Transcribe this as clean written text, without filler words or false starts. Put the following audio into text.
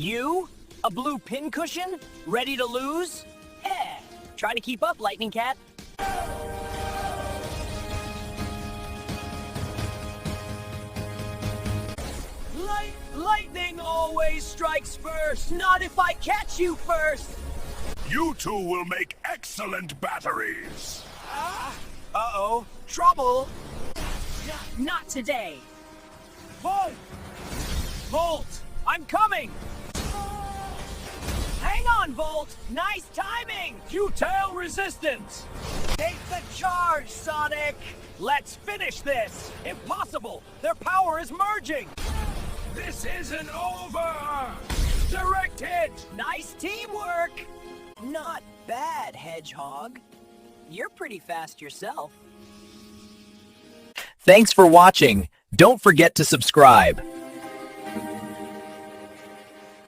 You? A blue pincushion? Ready to lose? Eh, try to keep up, Lightning Cat. Lightning always strikes first, not if I catch you first. You two will make excellent batteries. Uh-oh, trouble. Not today. Volt, I'm coming. Hang on, Volt. Nice timing. Futile resistance. Take the charge, Sonic. Let's finish this. Impossible. Their power is merging. This isn't over. Direct hit. Nice teamwork. Not bad, Hedgehog. You're pretty fast yourself. Thanks for watching. Don't forget to subscribe.